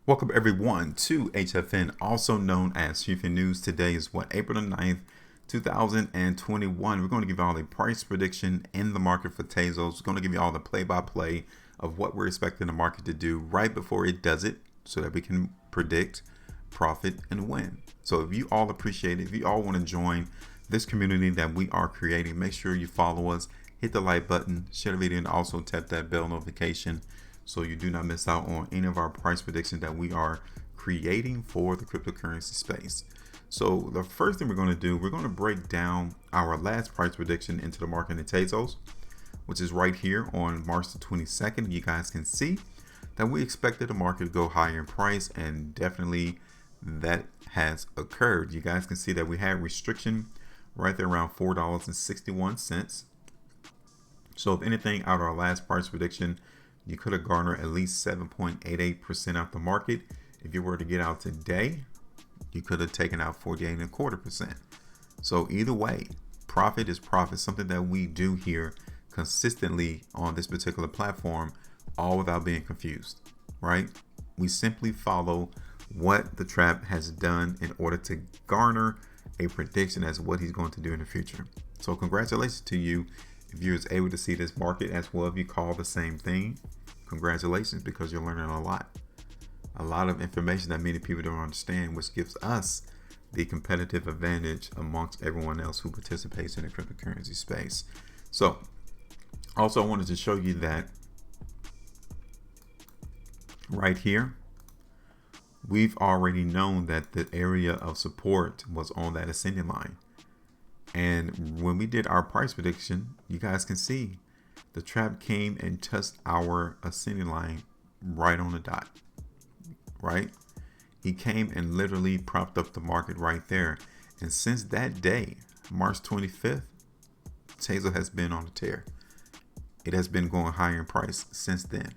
Welcome everyone to HueFin, also known as HueFin News. Today is April the 9th, 2021. We're going to give you all a price prediction in the market for Tezos. We're going to give you all the play-by-play of what we're expecting the market to do right before it does it so that we can predict, profit, and win. So if you all appreciate it, if you all want to join this community that we are creating, make sure you follow us, hit the like button, share the video, and also tap that bell notification so you do not miss out on any of our price predictions that we are creating for the cryptocurrency space. So the first thing we're going to do, we're going to break down our last price prediction into the market in Tezos, which is right here on March the 22nd. You guys can see that we expected the market to go higher in price, and definitely that has occurred. You guys can see that we had restriction right there around $4.61. So if anything, out of our last price prediction, you could have garnered at least 7.88% out the market. If you were to get out today, you could have taken out 48.25%. So either way, profit is profit, something that we do here consistently on this particular platform, all without being confused, right? We simply follow what the trap has done in order to garner a prediction as to what he's going to do in the future. So congratulations to you if you're able to see this market as well. If you call the same thing, congratulations, because you're learning a lot of information that many people don't understand, which gives us the competitive advantage amongst everyone else who participates in the cryptocurrency space. So also I wanted to show you that right here, we've already known that the area of support was on that ascending line. And when we did our price prediction, you guys can see the trap came and touched our ascending line right on the dot, right? He came and literally propped up the market right there. And since that day, March 25th, Tezos has been on a tear. It has been going higher in price since then.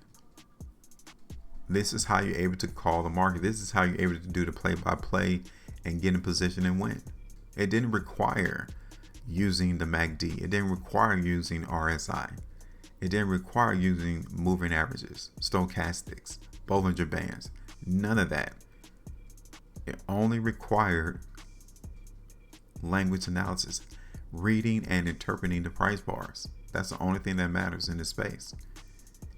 This is how you're able to call the market. This is how you're able to do the play-by-play and get in position and win. It didn't require using the MACD. It didn't require using RSI. It didn't require using moving averages, stochastics, Bollinger Bands, none of that. It only required language analysis, reading and interpreting the price bars. That's the only thing that matters in this space.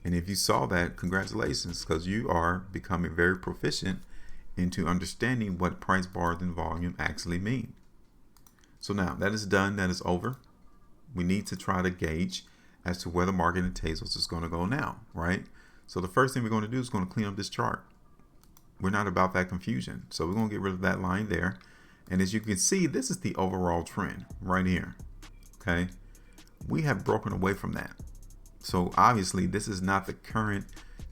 And if you saw that, congratulations, because you are becoming very proficient into understanding what price bars and volume actually mean. So now that is done, that is over. We need to try to gauge as to where the market in Tezos is going to go now, right? So the first thing we're going to do is going to clean up this chart. We're not about that confusion. So we're going to get rid of that line there. And as you can see, this is the overall trend right here, okay? We have broken away from that. So obviously this is not the current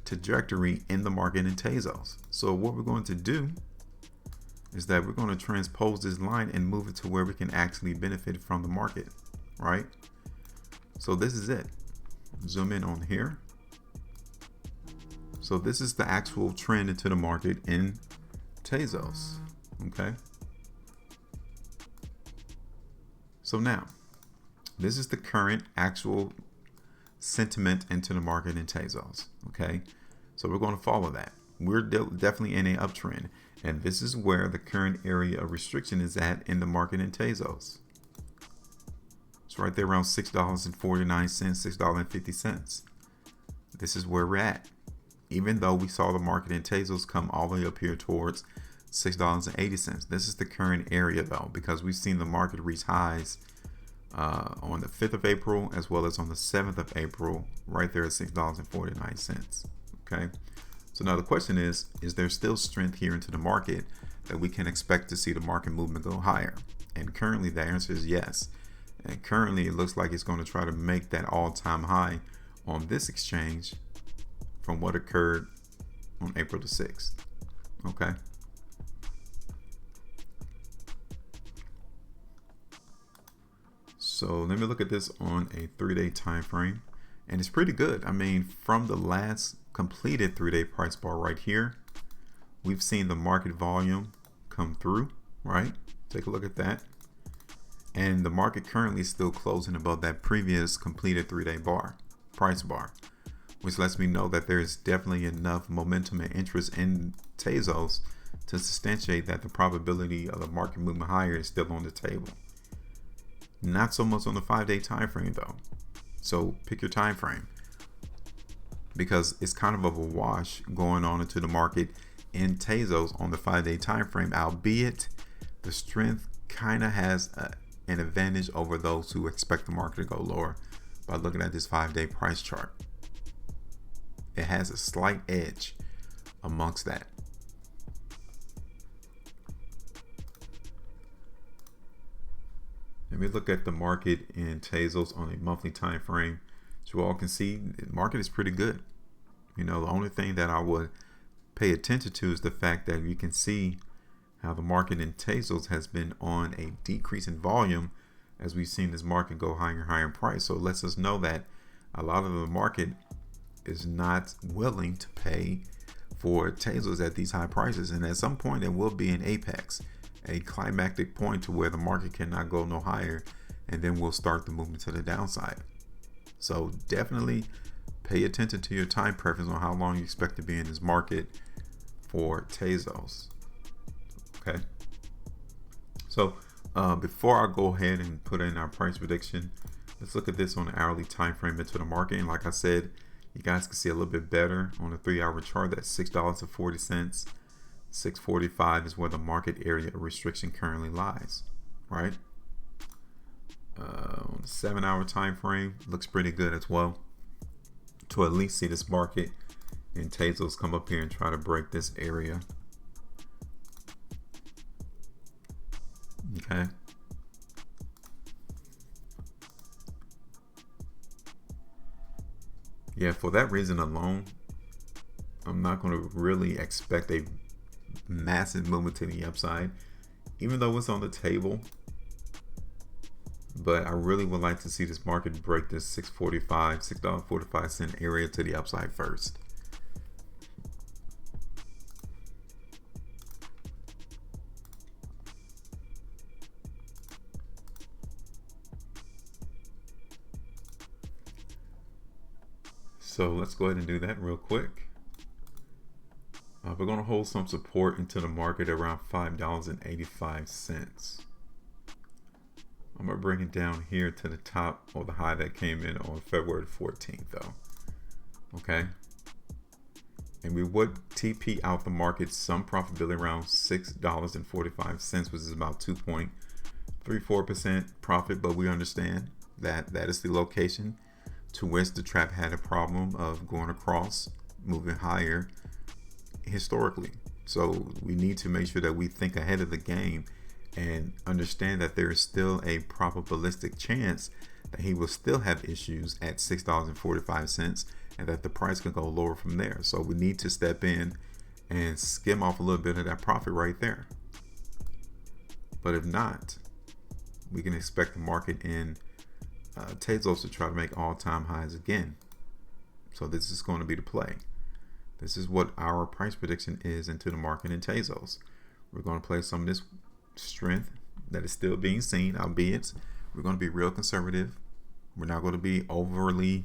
trajectory in the market in Tezos. So what we're going to do is that we're going to transpose this line and move it to where we can actually benefit from the market, right? So this is it. Zoom in on here. So this is the actual trend into the market in Tezos, okay? So now, this is the current actual sentiment into the market in Tezos, okay? So we're going to follow that. We're definitely in an uptrend, and this is where the current area of restriction is at in the market in Tezos. It's right there around $6.49, $6.50. This is where we're at. Even though we saw the market in Tezos come all the way up here towards $6.80. This is the current area though, because we've seen the market reach highs on the 5th of April as well as on the 7th of April, right there at $6.49. Okay. So now the question is there still strength here into the market that we can expect to see the market movement go higher? And currently the answer is yes. And currently it looks like it's going to try to make that all-time high on this exchange from what occurred on April the 6th. Okay. So let me look at this on a 3-day time frame, and it's pretty good. I mean, from the last completed 3-day price bar right here, we've seen the market volume come through, right? Take a look at that. And the market currently is still closing above that previous completed 3-day price bar, which lets me know that there is definitely enough momentum and interest in Tezos to substantiate that the probability of the market moving higher is still on the table. Not so much on the 5-day time frame though. So pick your time frame, because it's kind of a wash going on into the market in Tezos on the 5-day time frame, albeit the strength kind of has an advantage over those who expect the market to go lower by looking at this 5-day price chart. It has a slight edge amongst that. Let me look at the market in Tezos on a monthly time frame. So you all can see the market is pretty good. You know, the only thing that I would pay attention to is the fact that you can see how the market in Tezos has been on a decrease in volume as we've seen this market go higher and higher in price. So it lets us know that a lot of the market is not willing to pay for Tezos at these high prices. And at some point there will be an apex, a climactic point to where the market cannot go no higher, and then we'll start the movement to the downside. So definitely pay attention to your time preference on how long you expect to be in this market for Tezos. Okay, so before I go ahead and put in our price prediction, let's look at this on the hourly time frame into the market. And like I said, you guys can see a little bit better on the 3-hour chart. That's $6.40. 645 is where the market area restriction currently lies, right? On the 7-hour time frame, looks pretty good as well. To at least see this market in Tezos come up here and try to break this area. Okay. Yeah, for that reason alone, I'm not going to really expect a massive movement to the upside, even though it's on the table. But I really would like to see this market break this $6.45 area to the upside first. So let's go ahead and do that real quick. We're going to hold some support into the market around $5.85. I'm going to bring it down here to the top, or the high that came in on February 14th though. Okay. And we would TP out the market some profitability around $6.45, which is about 2.34% profit. But we understand that that is the location to which the trap had a problem of going across, moving higher historically. So we need to make sure that we think ahead of the game and understand that there is still a probabilistic chance that he will still have issues at $6.45 and that the price can go lower from there. So we need to step in and skim off a little bit of that profit right there. But if not, we can expect the market in Tezos to try to make all-time highs again. So this is going to be the play. This is what our price prediction is into the market in Tezos. We're going to play some of this strength that is still being seen, albeit we're going to be real conservative. We're not going to be overly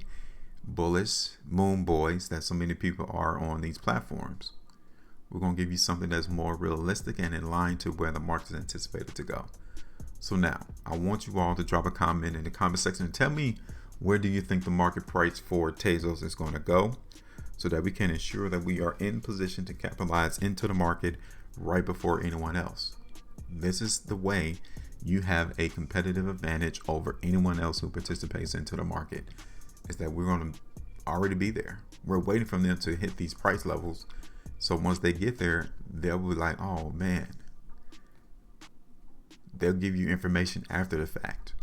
bullish moon boys that so many people are on these platforms. We're going to give you something that's more realistic and in line to where the market is anticipated to go. So now I want you all to drop a comment in the comment section and tell me, where do you think the market price for Tezos is going to go, so that we can ensure that we are in position to capitalize into the market right before anyone else. This is the way you have a competitive advantage over anyone else who participates into the market, is that we're going to already be there. We're waiting for them to hit these price levels. So once they get there, they'll be like, oh man, they'll give you information after the fact,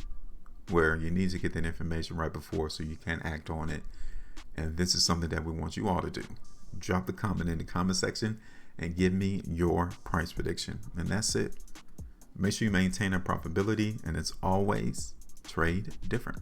where you need to get that information right before so you can act on it. And this is something that we want you all to do. Drop the comment in the comment section and give me your price prediction. And that's it. Make sure you maintain that profitability, and as always, trade different.